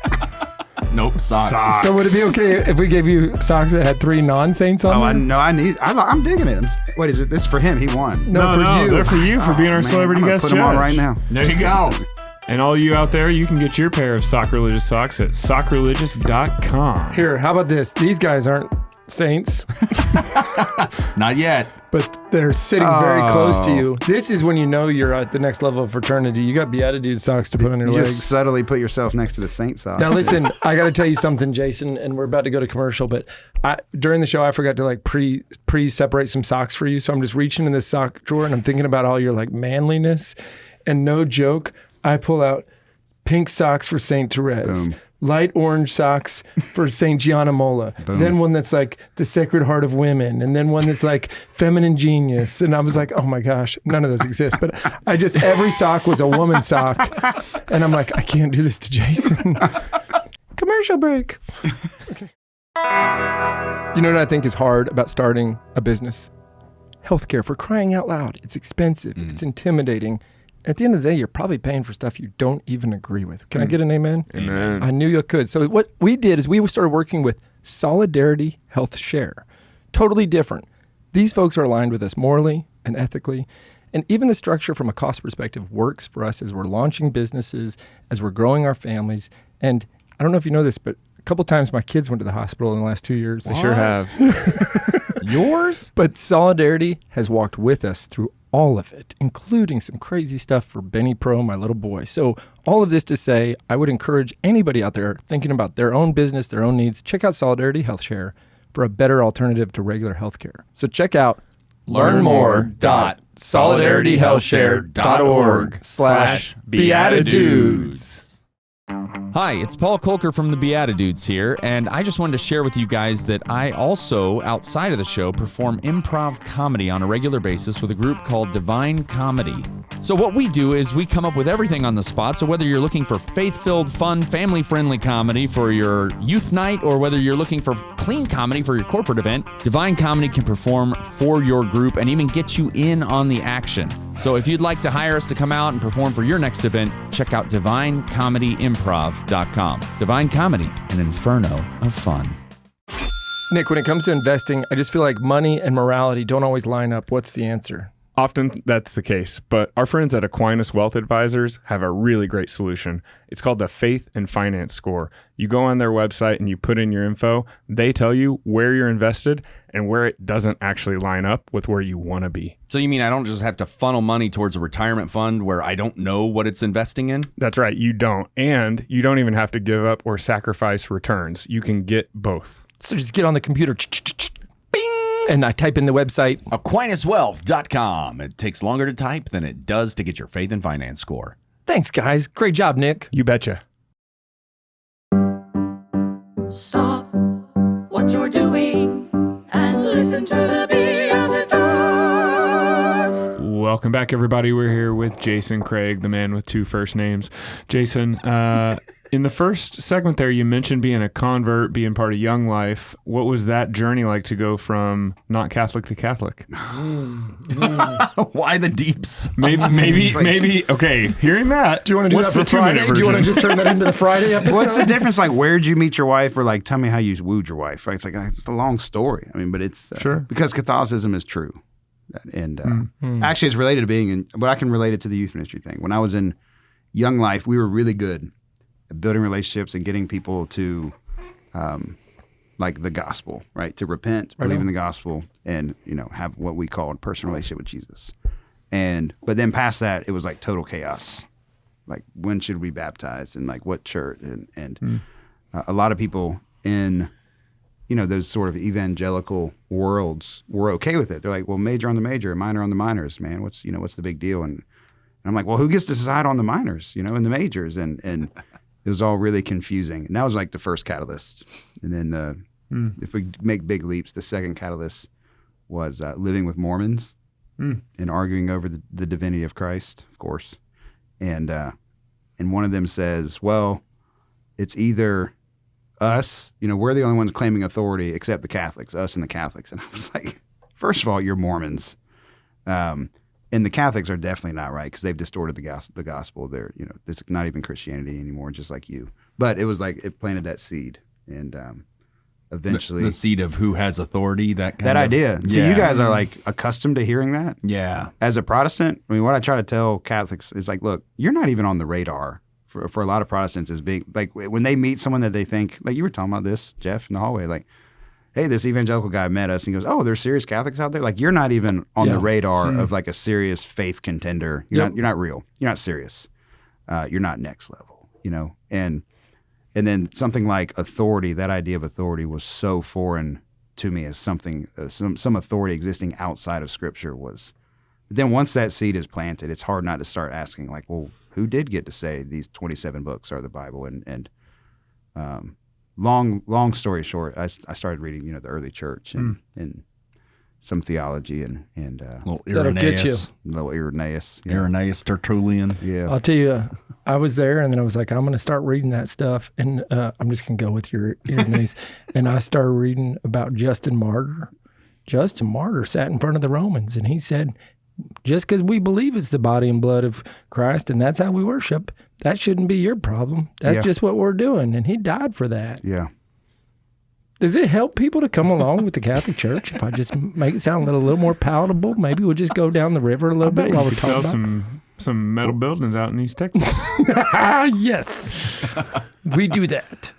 Nope, socks. So would it be okay if we gave you socks that had 3 non-saints on them? I'm digging it. What is it? This is for him. He won. No, you. They're for you for being our celebrity I'm gonna guest put judge. them on right now. There you go. And all you out there, you can get your pair of Sock Religious socks at sockreligious.com. Here, how about this? These guys aren't saints, Not yet. but they're sitting very close to you. This is when you know you're at the next level of fraternity. You got BeatiDudes socks to put on your You legs. just subtly put yourself next to the saint sock. Now listen, I got to tell you something, Jason, and we're about to go to commercial, but during the show, I forgot to like pre-separate some socks for you. So I'm just reaching in this sock drawer and I'm thinking about all your like manliness. And no joke, I pull out pink socks for Saint Therese. Boom. Light orange socks for St. Gianna Molla. Then one that's like the Sacred Heart of Women. And then one that's like Feminine Genius. And I was like, oh my gosh, none of those exist. But every sock was a woman's sock. And I'm like, I can't do this to Jason. Commercial break. Okay. You know what I think is hard about starting a business? Healthcare, for crying out loud. It's expensive. It's intimidating. At the end of the day, you're probably paying for stuff you don't even agree with. Can I get an amen? Amen. I knew you could. So what we did is we started working with Solidarity HealthShare. Totally different. These folks are aligned with us morally and ethically. And even the structure from a cost perspective works for us as we're launching businesses, as we're growing our families. And I don't know if you know this, but a couple times my kids went to the hospital in the last 2 years. They sure have. Yours? But Solidarity has walked with us through all of it, including some crazy stuff for Benny Pro, my little boy. So all of this to say, I would encourage anybody out there thinking about their own business, their own needs, check out Solidarity HealthShare for a better alternative to regular healthcare. So check out learnmore.solidarityhealthshare.org/BeatiDudes. Hi, it's Paul Kolker from the BeatiDudes here, and I just wanted to share with you guys that I also, outside of the show, perform improv comedy on a regular basis with a group called Divine Comedy. So what we do is we come up with everything on the spot, so whether you're looking for faith-filled, fun, family-friendly comedy for your youth night, or whether you're looking for clean comedy for your corporate event, Divine Comedy can perform for your group and even get you in on the action. So if you'd like to hire us to come out and perform for your next event, check out DivineComedyImprov.com. Divine Comedy, an inferno of fun. Nick, when it comes to investing, I just feel like money and morality don't always line up. What's the answer? Often that's the case, but our friends at Aquinas Wealth Advisors have a really great solution. It's called the Faith and Finance Score. You go on their website and you put in your info. They tell you where you're invested and where it doesn't actually line up with where you want to be. So you mean I don't just have to funnel money towards a retirement fund where I don't know what it's investing in? That's right, you don't. And you don't even have to give up or sacrifice returns. You can get both. So just get on the computer, bing, and I type in the website. AquinasWealth.com. It takes longer to type than it does to get your faith and finance score. Thanks, guys. Great job, Nick. You betcha. Stop what you're doing and listen to the BeatiDudes. Welcome back, everybody. We're here with Jason Craig, the man with 2 first names. Jason, in the first segment there, you mentioned being a convert, being part of Young Life. What was that journey like to go from not Catholic to Catholic? Why the deeps? Maybe. Okay, hearing that. Do you want to do that for Friday? Do you want to just turn that into the Friday episode? What's the difference? Like, where'd you meet your wife? Or like, tell me how you wooed your wife. Right? It's like, it's a long story. I mean, but it's sure because Catholicism is true. And actually, it's related to being in, but I can relate it to the youth ministry thing. When I was in Young Life, we were really good at building relationships and getting people to like the gospel, right? To repent, believe in the gospel, and have what we call a personal relationship with Jesus. But then past that, it was like total chaos. Like, when should we baptize, and like what church, and a lot of people in those sort of evangelical worlds were okay with it. They're like, well, major on the major, minor on the minors, man. What's the big deal? And I'm like, well, who gets to decide on the minors, and the majors? And it was all really confusing. And that was like the first catalyst. And then if we make big leaps, the second catalyst was living with Mormons and arguing over the divinity of Christ, of course. And one of them says, well, it's either us, we're the only ones claiming authority except the Catholics, us and the Catholics. And I was like, first of all, you're Mormons. And And the Catholics are definitely not right because they've distorted the gospel. They're, it's not even Christianity anymore, just like you. But it was like it planted that seed, and eventually the seed of who has authority. That idea. Yeah. See, you guys are like accustomed to hearing that. Yeah. As a Protestant, I mean, what I try to tell Catholics is like, look, you're not even on the radar for a lot of Protestants as being like when they meet someone that they think, like you were talking about this, Jeff, in the hallway, like, hey, this evangelical guy met us and he goes, oh, there's serious Catholics out there. Like you're not even on the radar of like a serious faith contender. You're not real. You're not serious. You're not next level, and then something like authority, that idea of authority was so foreign to me as something, some authority existing outside of Scripture was. Then once that seed is planted, it's hard not to start asking like, well, who did get to say these 27 books are the Bible? And long story short, I started reading, the early church and some theology and little That'll get you. little Irenaeus. Irenaeus, Tertullian. Yeah. I'll tell you, I was there and then I was like, I'm going to start reading that stuff. And I'm just going to go with your Irenaeus. And I started reading about Justin Martyr. Justin Martyr sat in front of the Romans and he said, just because we believe it's the body and blood of Christ and that's how we worship, that shouldn't be your problem. That's just what we're doing. And he died for that. Yeah. Does it help people to come along with the Catholic Church? If I just make it sound a little more palatable, maybe we'll just go down the river a little bit while we're talking about some metal buildings out in East Texas. Yes. We do that.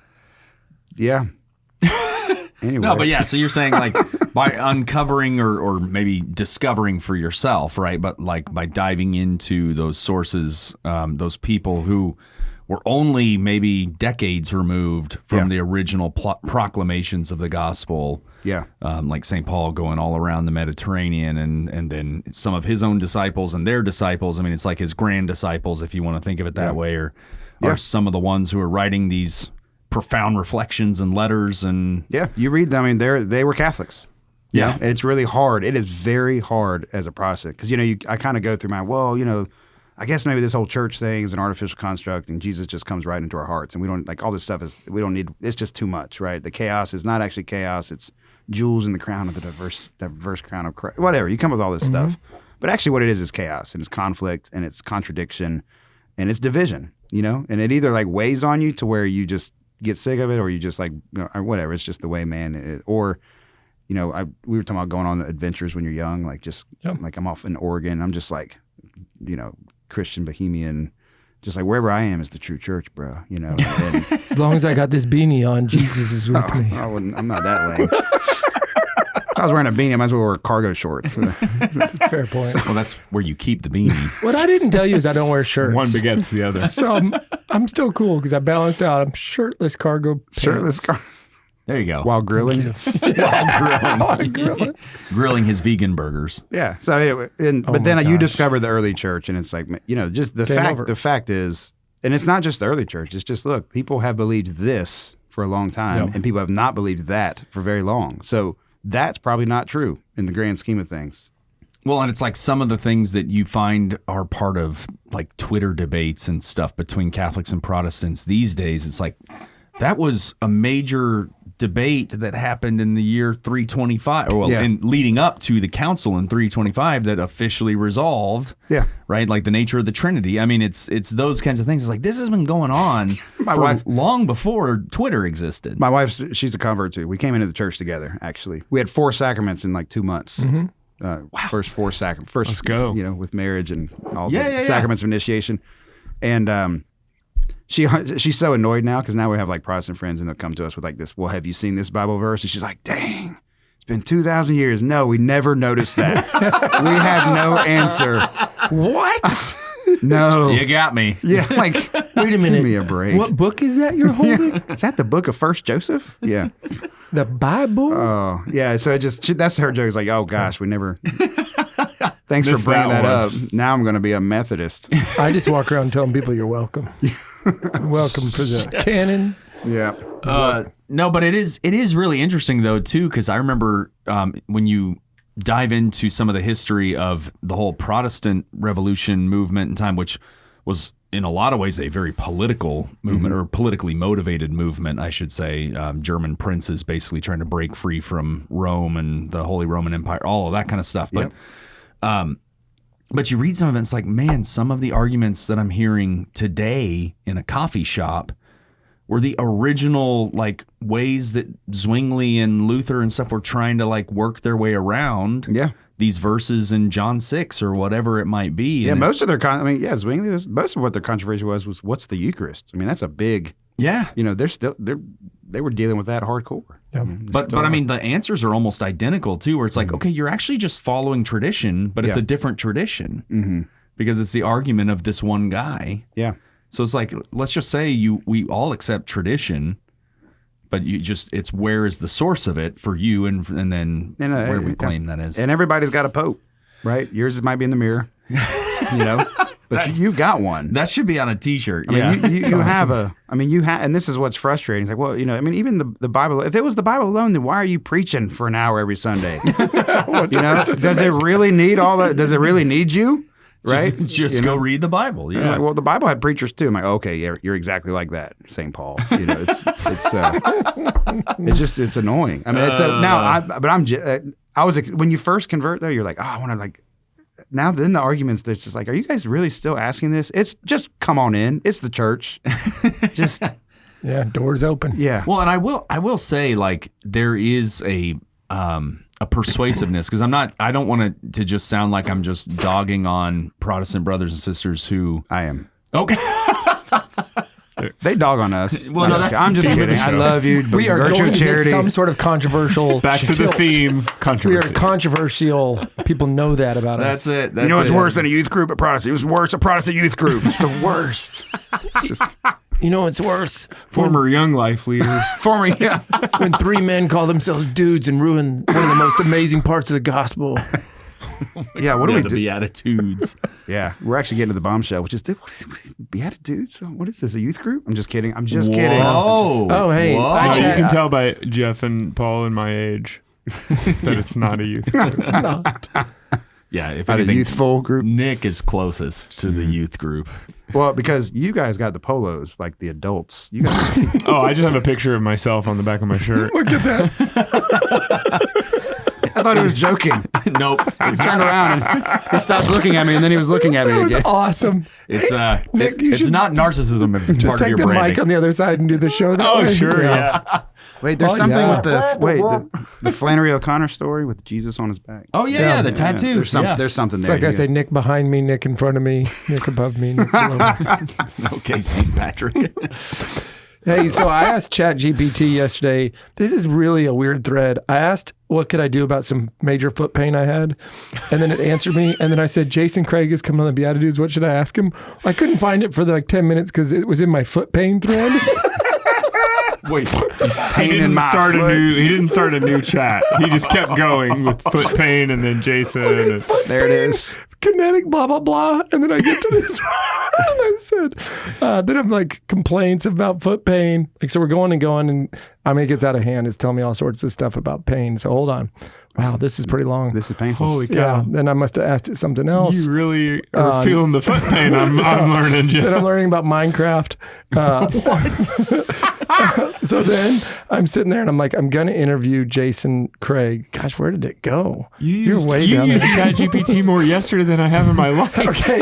Yeah. Anyway. No, but yeah, so you're saying like by uncovering or maybe discovering for yourself, right? But like by diving into those sources, those people who were only maybe decades removed from the original proclamations of the gospel. Yeah. Like St. Paul going all around the Mediterranean and then some of his own disciples and their disciples. I mean, it's like his grand disciples, if you want to think of it that way, or some of the ones who are writing these profound reflections and letters. And you read them. I mean, they were Catholics. Yeah. And it's really hard. It is very hard as a Protestant because, I kind of go through I guess maybe this whole church thing is an artificial construct and Jesus just comes right into our hearts and we don't like all this stuff we don't need, it's just too much, right? The chaos is not actually chaos. It's jewels in the crown of the diverse crown of Christ. Whatever. You come up with all this stuff. But actually what it is chaos and it's conflict and it's contradiction and it's division, and it either like weighs on you to where you just get sick of it or you just like, or whatever. It's just the way man is. Or, we were talking about going on adventures when you're young, like just like I'm off in Oregon. I'm just like, Christian bohemian, just like wherever I am is the true church, bro. And, as long as I got this beanie on, Jesus is with me. I'm not that lame. If I was wearing a beanie, I might as well wear cargo shorts. Fair point. well, that's where you keep the beanie. What I didn't tell you is I don't wear shirts. One begets the other. So I'm still cool because I balanced out. I'm shirtless cargo pants. Shirtless cargo. There you go. While grilling. Grilling his vegan burgers. Yeah. So anyway, but then you discover the early church, and it's like, just the fact. The fact is, and it's not just the early church. It's just look, people have believed this for a long time, and people have not believed that for very long. So that's probably not true in the grand scheme of things. Well, and it's like some of the things that you find are part of like Twitter debates and stuff between Catholics and Protestants these days. It's like that was a major debate that happened in the year 325, and leading up to the council in 325 that officially resolved, right? Like the nature of the Trinity. I mean, it's those kinds of things. It's like this has been going on long before Twitter existed. My wife, she's a convert too. We came into the church together. Actually, we had 4 sacraments in like 2 months. First 4 sacraments. First, let's go. With marriage and all the sacraments of initiation, and she's so annoyed now because now we have like Protestant friends and they'll come to us with like this, well, have you seen this Bible verse? And she's like, dang, it's been 2,000 years. No, we never noticed that. We have no answer. What? No. You got me. Yeah, like, wait a minute. Give me a break. What book is that you're holding? Is that the book of First Joseph? Yeah. The Bible? Oh, yeah. So that's her joke. It's like, oh gosh, we never. Thanks for bringing that up. Now I'm going to be a Methodist. I just walk around telling people you're welcome. Welcome for the canon. Yeah. No, but it is really interesting though too, because I remember when you dive into some of the history of the whole Protestant Revolution movement in time, which was in a lot of ways a very political movement or politically motivated movement, I should say. German princes basically trying to break free from Rome and the Holy Roman Empire, all of that kind of stuff. But But you read some of it, it's like, man, some of the arguments that I'm hearing today in a coffee shop were the original like ways that Zwingli and Luther and stuff were trying to like work their way around these verses in John 6 or whatever it might be. Yeah, and most of their Zwingli most of what their controversy was what's the Eucharist? I mean, that's a big they were dealing with that hardcore. Yeah. But I mean, the answers are almost identical too, where it's like, okay, you're actually just following tradition, but it's a different tradition because it's the argument of this one guy. Yeah. So it's like, let's just say we all accept tradition, but it's where is the source of it for you, and then where we claim that is. And everybody's got a pope, right? Yours might be in the mirror, but you've got one. That should be on a T-shirt. I mean, you have and this is what's frustrating. It's like, well, I mean, even the Bible. If it was the Bible alone, then why are you preaching for an hour every Sunday? Does it really need all that? Does it really need you? Right? Just go read the Bible. Yeah. Like, well, the Bible had preachers too. I'm like, okay, yeah, you're exactly like that, St. Paul. It's annoying. I mean, when you first convert though, you're like, oh, I want to like. Now then the arguments that's just like, are you guys really still asking this? It's just come on in. It's the church. Just doors open. Yeah. Well, and I will say like there is a persuasiveness, because I don't want it to just sound like I'm just dogging on Protestant brothers and sisters who I am. Okay. They dog on us. Well, I'm just kidding. I love you. We are going to get some sort of controversial. Back to the theme. Controversy. We are controversial. People know that about us. That's it. You know what's worse than a youth group at Protestant? It was worse a Protestant youth group. It's the worst. You know what's worse? Former Young Life leader. When three men call themselves dudes and ruin one of the most amazing parts of the gospel. Yeah, what do we do? The Beatitudes. Yeah, we're actually getting to the bombshell, which is Beatitudes? What is this, a youth group? I'm just kidding. kidding. Oh, hey. You can tell by Jeff and Paul and my age that it's not a youth group. It's not. Yeah, if a youthful group. Nick is closest to the youth group. Well, because you guys got the polos, like the adults. You guys. I just have a picture of myself on the back of my shirt. Look at that. I thought he was joking. Nope. He turned around and he stopped looking at me, and then he was looking at me again. That's awesome. It's Nick, it's not narcissism if it's part of your branding. Just take the mic on the other side and do the show that way. Oh, sure, yeah. Wait, there's something with the Flannery O'Connor story with Jesus on his back. Oh, yeah, the tattoo. There's something it's there. It's like I say, Nick behind me, Nick in front of me, Nick above me, Nick below me. Okay, St. Patrick. Hey, so I asked ChatGPT yesterday. This is really a weird thread. I asked, what could I do about some major foot pain I had? And then it answered me. And then I said, Jason Craig is coming on the BeatiDudes. What should I ask him? I couldn't find it for like 10 minutes because it was in my foot pain thread. Wait, he didn't start a new chat. He just kept going with foot pain and then Jason. And there it is. Kinetic, blah, blah, blah. And then I get to this one. And I said, then I'm like complaints about foot pain. Like, so we're going, and I mean, it gets out of hand. It's telling me all sorts of stuff about pain. So hold on. Wow, this is pretty long. This is painful. Holy cow. Yeah, then I must have asked it something else. You really are feeling the foot pain I'm learning, Jeff. Then I'm learning about Minecraft. So then I'm sitting there and I'm like, I'm going to interview Jason Craig. Gosh, where did it go? You're way down there. You used ChatGPT more yesterday than I have in my life. Okay.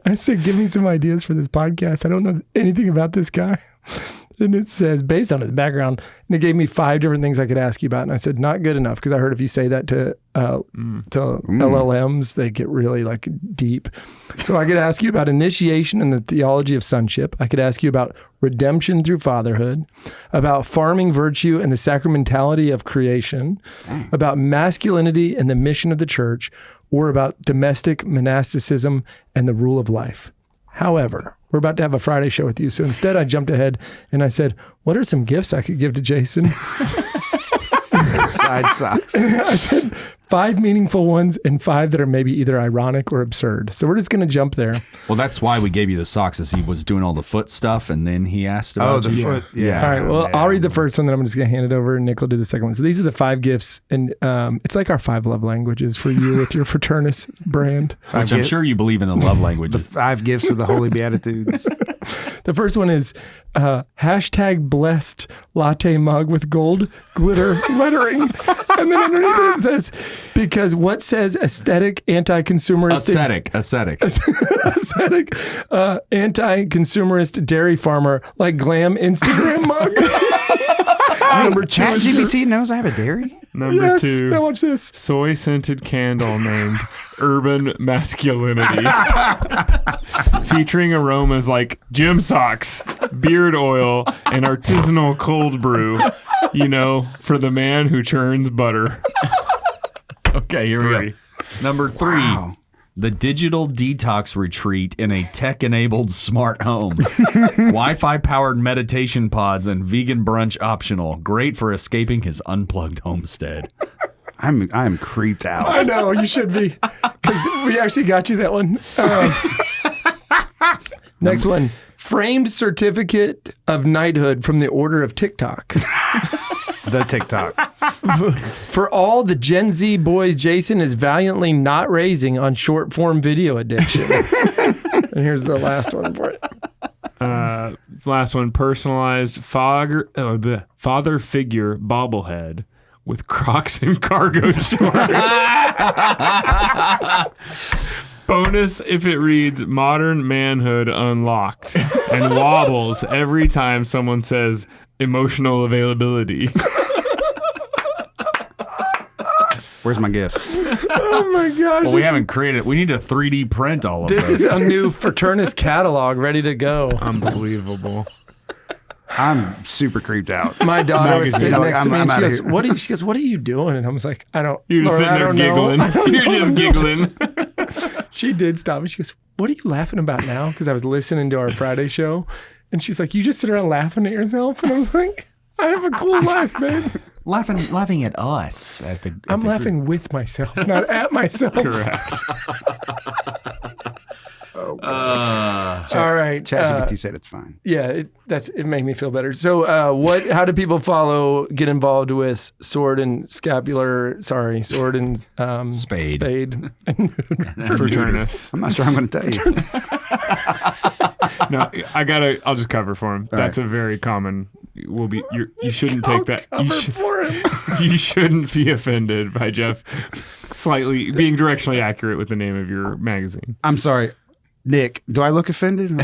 I said, give me some ideas for this podcast. I don't know anything about this guy. And it says, based on his background, and it gave me 5 different things I could ask you about. And I said, not good enough, because I heard if you say that to LLMs, they get really like deep. So I could ask you about initiation and the theology of sonship. I could ask you about redemption through fatherhood, about farming virtue and the sacramentality of creation, about masculinity and the mission of the church, or about domestic monasticism and the rule of life. However, we're about to have a Friday show with you. So instead, I jumped ahead and I said, what are some gifts I could give to Jason? Side socks. I said 5 meaningful ones and 5 that are maybe either ironic or absurd. So we're just going to jump there. Well, that's why we gave you the socks, as he was doing all the foot stuff, and then he asked about the foot. Yeah. All right. Well, I'll read the first one, then I'm just going to hand it over, and Nick will do the second one. So these are the 5 gifts, and it's like our 5 love languages for you with your Fraternus brand. Which I'm sure you believe in the love languages. The 5 gifts of the Holy Beatitudes. The first one is hashtag blessed latte mug with gold glitter lettering. And then underneath it says, because what says aesthetic, anti-consumerist... Ascetic. Anti-consumerist dairy farmer, like glam Instagram mug. Number two, ChatGPT knows I have a dairy? Number 2, now watch this. soy-scented candle named Urban Masculinity. Featuring aromas like gym socks, beard oil, and artisanal cold brew. You know, for the man who churns butter. Okay, here we go. Number 3. Wow. The digital detox retreat in a tech-enabled smart home. Wi-Fi powered meditation pods and vegan brunch optional. Great for escaping his unplugged homestead. I'm creeped out. I know, you should be. Because we actually got you that one. Next one. Framed certificate of knighthood from the Order of TikTok. The TikTok. For all the Gen Z boys Jason is valiantly not raising on short form video addiction. And here's the last one for it. Last one, personalized father figure bobblehead with Crocs and cargo shorts. Bonus if it reads modern manhood unlocked and wobbles every time someone says emotional availability. Where's my gifts? Oh my gosh. Well, we haven't created. We need to 3D print all of This those. is a new Fraternus catalog ready to go. Unbelievable. I'm super creeped out. My daughter was sitting next to me and I'm she outta goes, here. she goes, what are you doing? And I was like, I don't You're just Laura, sitting there I don't know. giggling. You're just giggling. She did stop me. She goes, what are you laughing about now? Because I was listening to our Friday show. And she's like, you just sit around laughing at yourself? And I was like, I have a cool life, man. laughing at us. I'm laughing with myself, not at myself. Correct. All right. ChatGPT said it's fine. Yeah, it made me feel better. So how do people get involved with Sword and Sword and Spade. Fraternus. I'm not sure I'm going to tell you. No, I'll just cover for him. That's a very common. You shouldn't take that. You shouldn't be offended by Jeff slightly being directionally accurate with the name of your magazine. I'm sorry. Nick, do I look offended?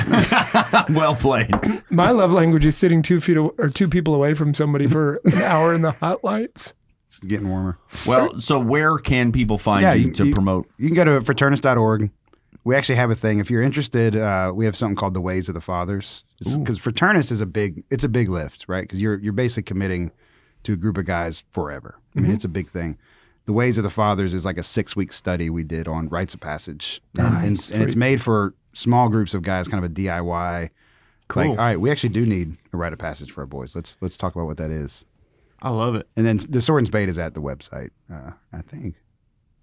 Well played. My love language is sitting 2 people away from somebody for an hour in the hot lights. It's getting warmer. Well, so where can people find you to promote? You can go to fraternus.org. We actually have a thing. If you're interested, we have something called the Ways of the Fathers. Because Fraternus is a big lift, right? Because you're basically committing to a group of guys forever. I mean, it's a big thing. The Ways of the Fathers is like a 6-week study we did on rites of passage. And it's made for small groups of guys, kind of a DIY. Cool. Like, all right, we actually do need a rite of passage for our boys. Let's talk about what that is. I love it. And then the Sword and Spade is at the website, I think.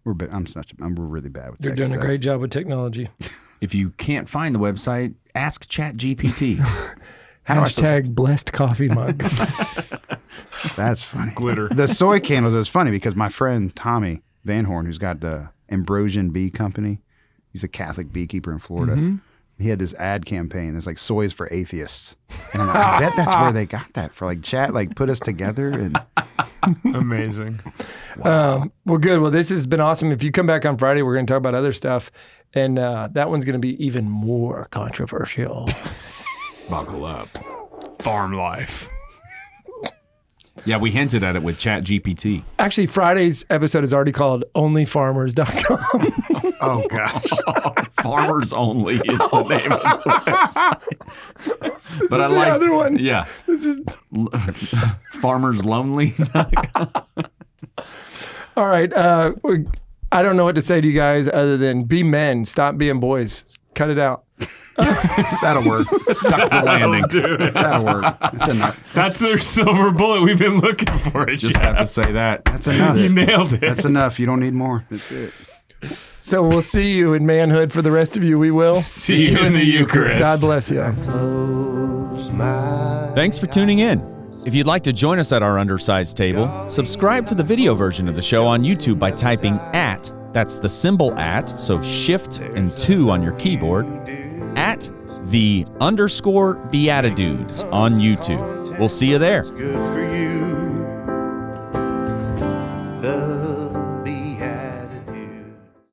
We're really bad with You're tech doing stuff. a great job with technology. If you can't find the website, ask ChatGPT. Hashtag blessed coffee mug. That's funny. Glitter. The soy candles is funny because my friend Tommy Van Horn, who's got the Ambrosian Bee Company, he's a Catholic beekeeper in Florida. He had this ad campaign that's like soy's for atheists. And I'm like, I bet that's where they got that for, like, chat, like put us together. And Amazing. Well, good. Well, this has been awesome. If you come back on Friday, we're going to talk about other stuff. And that one's going to be even more controversial. Buckle up. Farm life. Yeah, we hinted at it with ChatGPT. Actually, Friday's episode is already called onlyfarmers.com. oh gosh, Farmers Only is the name of the website. But I the like other one. Yeah. This is Farmers Lonely. all right. I don't know what to say to you guys other than be men. Stop being boys. Cut it out. that'll work. Stuck the landing. That'll work. It's enough. That's the silver bullet we've been looking for. Just have to say that. That's enough. You nailed it. That's enough. You don't need more. That's it. So we'll see you in manhood. For the rest of you, we will. See you in the Eucharist. God bless you. Thanks for tuning in. If you'd like to join us at our undersized table, subscribe to the video version of the show on YouTube by typing @ that's the symbol @ so shift and 2 on your keyboard, at _BeatiDudes on YouTube. We'll see you there. Good for you.